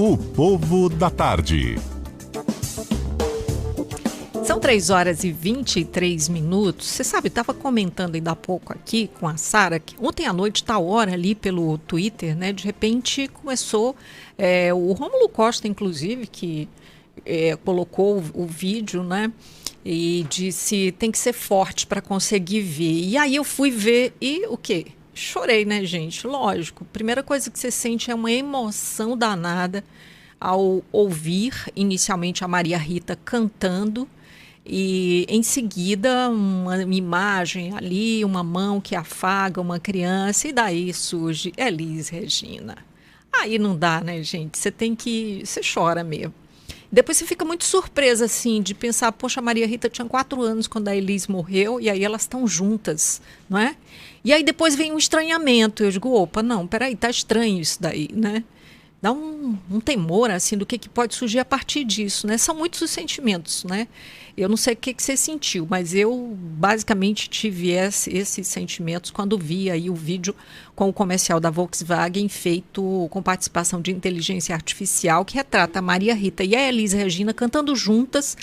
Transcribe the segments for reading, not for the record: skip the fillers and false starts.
O Povo da Tarde. São 3h23. Você sabe, estava comentando ainda há pouco aqui com a Sara, que ontem à noite, tal hora ali pelo Twitter, né? De repente começou o Rômulo Costa, inclusive, que colocou o vídeo, né? E disse, tem que ser forte para conseguir ver. E aí eu fui ver e o quê? Chorei, né, gente? Lógico. Primeira coisa que você sente é uma emoção danada ao ouvir inicialmente a Maria Rita cantando e em seguida uma imagem ali, uma mão que afaga uma criança e daí surge Elis Regina. Aí não dá, né, gente? Você chora mesmo. Depois você fica muito surpresa, assim, de pensar, poxa, a Maria Rita tinha 4 anos quando a Elis morreu, e aí elas estão juntas, não é? E aí depois vem um estranhamento, eu digo, opa, não, peraí, tá estranho isso daí, né? Dá um temor, assim, do que pode surgir a partir disso, né? São muitos os sentimentos, né? Eu não sei o que você sentiu, mas eu basicamente tive esses sentimentos quando vi aí o vídeo com o comercial da Volkswagen feito com participação de inteligência artificial que retrata a Maria Rita e a Elis Regina cantando juntas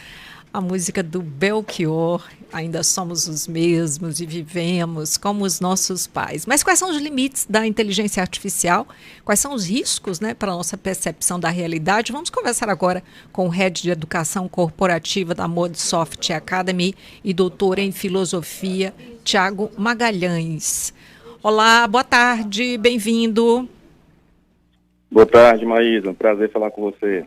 a música do Belchior, Ainda Somos os Mesmos e Vivemos como os Nossos Pais. Mas quais são os limites da inteligência artificial? Quais são os riscos, né, para a nossa percepção da realidade? Vamos conversar agora com o Head de Educação Corporativa da Modsoft Academy e doutor em Filosofia, Tiago Magalhães. Olá, boa tarde, bem-vindo. Boa tarde, Maísa, um prazer falar com você.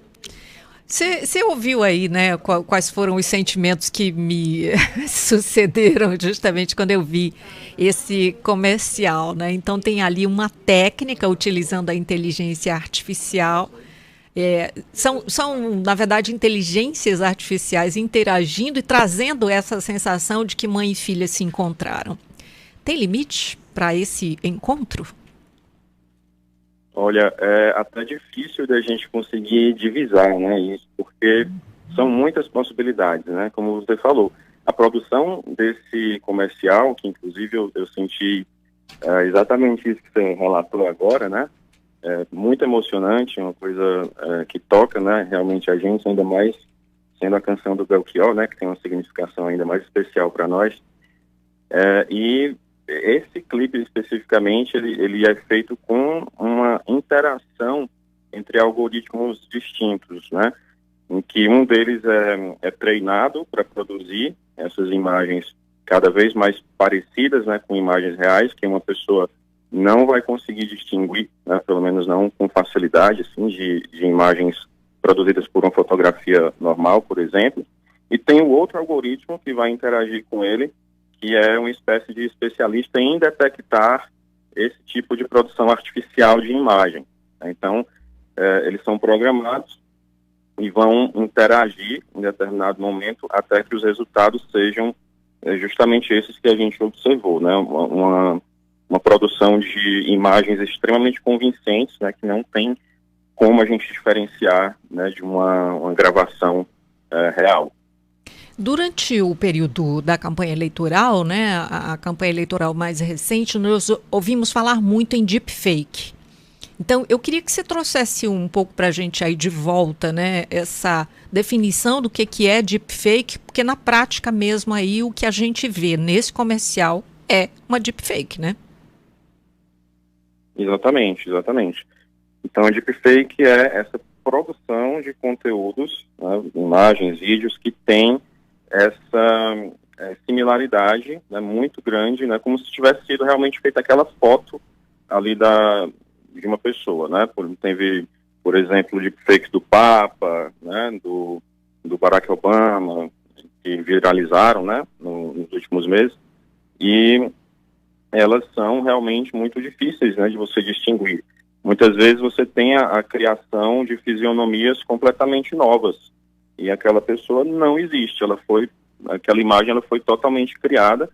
Você ouviu aí, né, quais foram os sentimentos que me sucederam justamente quando eu vi esse comercial, né? Então tem ali uma técnica utilizando a inteligência artificial. São, na verdade, inteligências artificiais interagindo e trazendo essa sensação de que mãe e filha se encontraram. Tem limite para esse encontro? Olha, é até difícil da gente conseguir divisar, né, isso, porque são muitas possibilidades, né, como você falou. A produção desse comercial, que inclusive eu senti exatamente isso que você relatou agora, né, muito emocionante, uma coisa que toca, né, realmente a gente, ainda mais sendo a canção do Belchior, né, que tem uma significação ainda mais especial para nós. E esse clipe especificamente, ele é feito com uma interação entre algoritmos distintos, né? Em que um deles é treinado para produzir essas imagens cada vez mais parecidas, né, com imagens reais, que uma pessoa não vai conseguir distinguir, né, pelo menos não com facilidade, assim, de imagens produzidas por uma fotografia normal, por exemplo. E tem o outro algoritmo que vai interagir com ele, que é uma espécie de especialista em detectar esse tipo de produção artificial de imagem. Então, eles são programados e vão interagir em determinado momento até que os resultados sejam justamente esses que a gente observou, né? Uma produção de imagens extremamente convincentes, né? Que não tem como a gente diferenciar, né, de uma gravação real. Durante o período da campanha eleitoral, né, a campanha eleitoral mais recente, nós ouvimos falar muito em deepfake. Então, eu queria que você trouxesse um pouco para a gente aí de volta, né, essa definição do que é deepfake, porque na prática mesmo aí o que a gente vê nesse comercial é uma deepfake, né? Exatamente. Então, a deepfake é essa produção de conteúdos, né, imagens, vídeos que tem essa similaridade, né, muito grande, né, como se tivesse sido realmente feita aquela foto ali de uma pessoa, né? Teve, por exemplo, deepfakes do Papa, né, do Barack Obama, que viralizaram, né, nos últimos meses, e elas são realmente muito difíceis, né, de você distinguir. Muitas vezes você tem a criação de fisionomias completamente novas, e aquela pessoa não existe, aquela imagem ela foi totalmente criada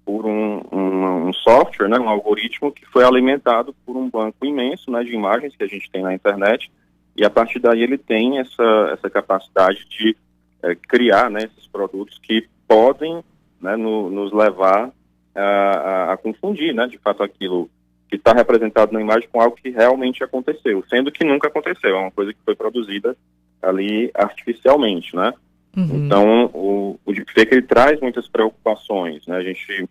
por um software, né, um algoritmo que foi alimentado por um banco imenso, né, de imagens que a gente tem na internet, e a partir daí ele tem essa capacidade de criar, né, esses produtos que podem, né, nos levar a confundir, né, de fato aquilo que está representado na imagem com algo que realmente aconteceu, sendo que nunca aconteceu, é uma coisa que foi produzida ali artificialmente, né? Então, o deepfake, ele traz muitas preocupações, né? A gente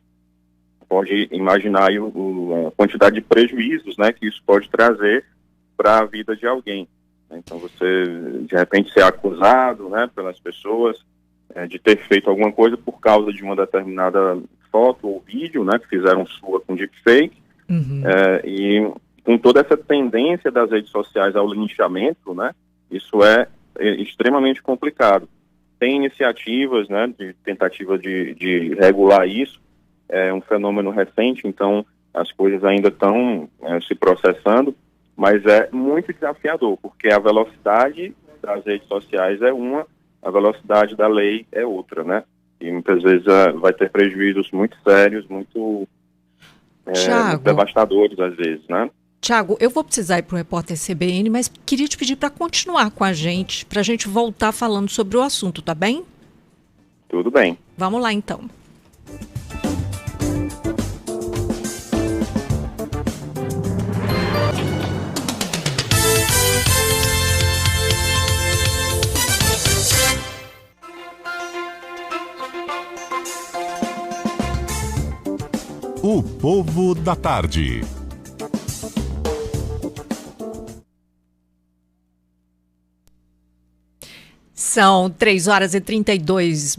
pode imaginar aí a quantidade de prejuízos, né, que isso pode trazer para a vida de alguém. Então, você, de repente, ser acusado, né, pelas pessoas de ter feito alguma coisa por causa de uma determinada foto ou vídeo, né, que fizeram sua com deepfake, e com toda essa tendência das redes sociais ao linchamento, né, isso é extremamente complicado. Tem iniciativas, né, de tentativa de regular isso, é um fenômeno recente, então as coisas ainda estão se processando, mas é muito desafiador, porque a velocidade das redes sociais é uma, a velocidade da lei é outra, né? E muitas vezes vai ter prejuízos muito sérios, muito devastadores às vezes, né? Tiago, eu vou precisar ir para o Repórter CBN, mas queria te pedir para continuar com a gente voltar falando sobre o assunto, tá bem? Tudo bem. Vamos lá, então. O Povo da Tarde. São 3h32.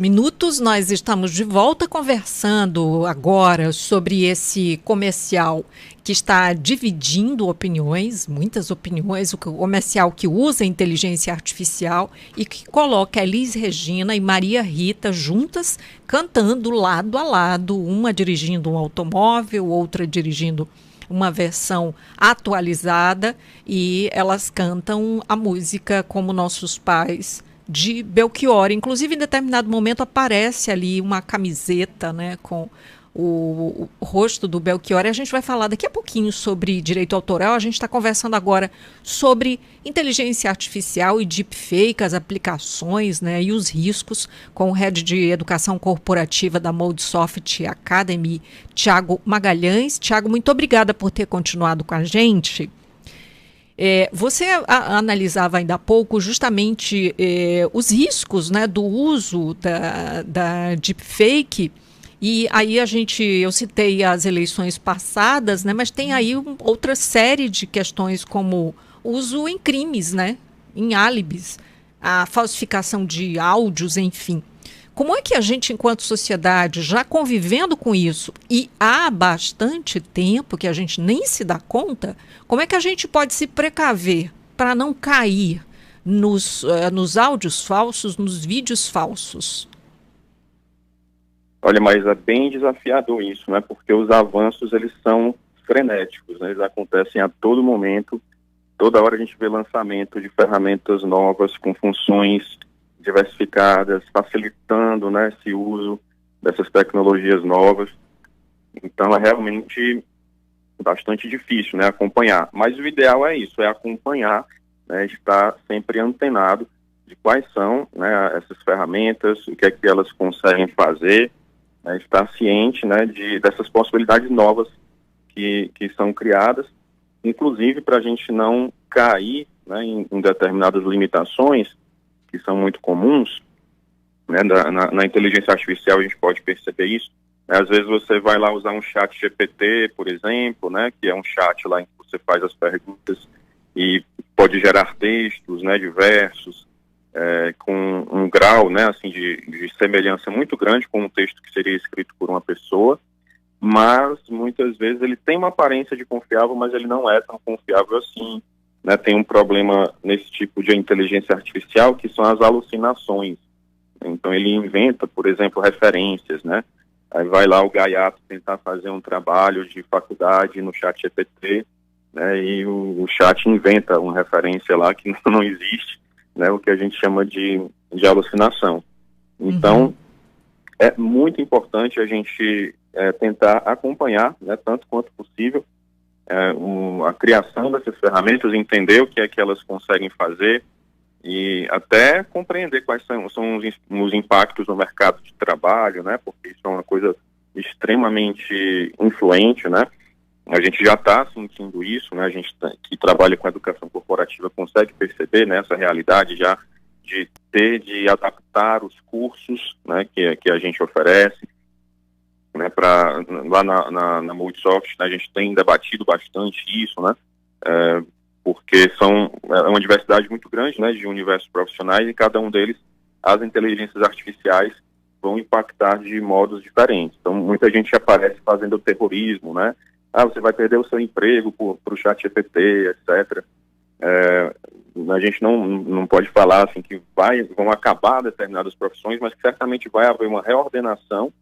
Nós estamos de volta conversando agora sobre esse comercial que está dividindo opiniões, muitas opiniões, o comercial que usa inteligência artificial e que coloca Elis Regina e Maria Rita juntas cantando lado a lado, uma dirigindo um automóvel, outra dirigindo uma versão atualizada, e elas cantam a música Como Nossos Pais, de Belchior. Inclusive, em determinado momento aparece ali uma camiseta, né, com o rosto do Belchior, e a gente vai falar daqui a pouquinho sobre direito autoral. A gente está conversando agora sobre inteligência artificial e deepfake, as aplicações, né, e os riscos, com o head de educação corporativa da Moldsoft Academy, Tiago Magalhães. Tiago, muito obrigada por ter continuado com a gente. Você analisava ainda há pouco justamente os riscos, né, do uso da deepfake, e aí eu citei as eleições passadas, né, mas tem aí outra série de questões, como uso em crimes, né, em álibis, a falsificação de áudios, enfim. Como é que a gente, enquanto sociedade, já convivendo com isso, e há bastante tempo que a gente nem se dá conta, como é que a gente pode se precaver para não cair nos áudios falsos, nos vídeos falsos? Olha, mas é bem desafiador isso, né? Porque os avanços, eles são frenéticos, né? Eles acontecem a todo momento. Toda hora a gente vê lançamento de ferramentas novas com funções diversificadas, facilitando, né, esse uso dessas tecnologias novas. Então é realmente bastante difícil, né, acompanhar. Mas o ideal é isso, é acompanhar, né, estar sempre antenado de quais são, né, essas ferramentas, o que é que elas conseguem fazer, né, estar ciente, né, dessas possibilidades novas que são criadas, inclusive para a gente não cair, né, em determinadas limitações que são muito comuns, né, na inteligência artificial. A gente pode perceber isso. Às vezes você vai lá usar um chat GPT, por exemplo, né, que é um chat lá em que você faz as perguntas e pode gerar textos, né, diversos, com um grau, né, assim, de semelhança muito grande com um texto que seria escrito por uma pessoa, mas muitas vezes ele tem uma aparência de confiável, mas ele não é tão confiável assim. Né, tem um problema nesse tipo de inteligência artificial, que são as alucinações. Então ele inventa, por exemplo, referências, né? Aí vai lá o gaiato tentar fazer um trabalho de faculdade no chat GPT, né, e o chat inventa uma referência lá que não existe, né, o que a gente chama de alucinação. Então, é muito importante a gente tentar acompanhar, né, tanto quanto possível, a criação dessas ferramentas, entender o que é que elas conseguem fazer e até compreender quais são os impactos no mercado de trabalho, né, porque isso é uma coisa extremamente influente, né, A gente já está sentindo isso, né? A gente que trabalha com educação corporativa consegue perceber, né, essa realidade já de adaptar os cursos, né, que a gente oferece, né, lá na Multisoft, né, a gente tem debatido bastante isso, né, porque é uma diversidade muito grande, né, de universos profissionais, e cada um deles, as inteligências artificiais vão impactar de modos diferentes. Então, muita gente aparece fazendo terrorismo, né, você vai perder o seu emprego para o ChatGPT, etc. A gente não pode falar assim que vão acabar determinadas profissões, mas que certamente vai haver uma reordenação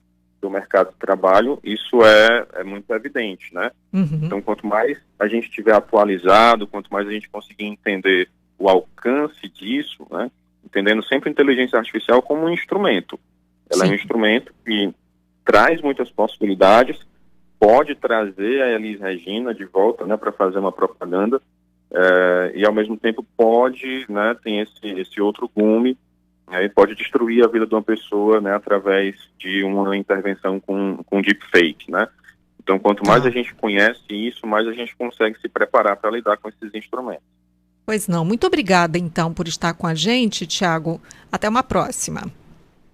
do mercado de trabalho. Isso é muito evidente, né? Uhum. Então, quanto mais a gente estiver atualizado, quanto mais a gente conseguir entender o alcance disso, né? Entendendo sempre a inteligência artificial como um instrumento. Ela é um instrumento que traz muitas possibilidades, pode trazer a Elis Regina de volta, né, para fazer uma propaganda, e ao mesmo tempo pode, né, tem esse outro gume, e pode destruir a vida de uma pessoa, né, através de uma intervenção com deepfake, né? Então, quanto mais a gente conhece isso, mais a gente consegue se preparar para lidar com esses instrumentos. Pois não. Muito obrigada, então, por estar com a gente, Tiago. Até uma próxima.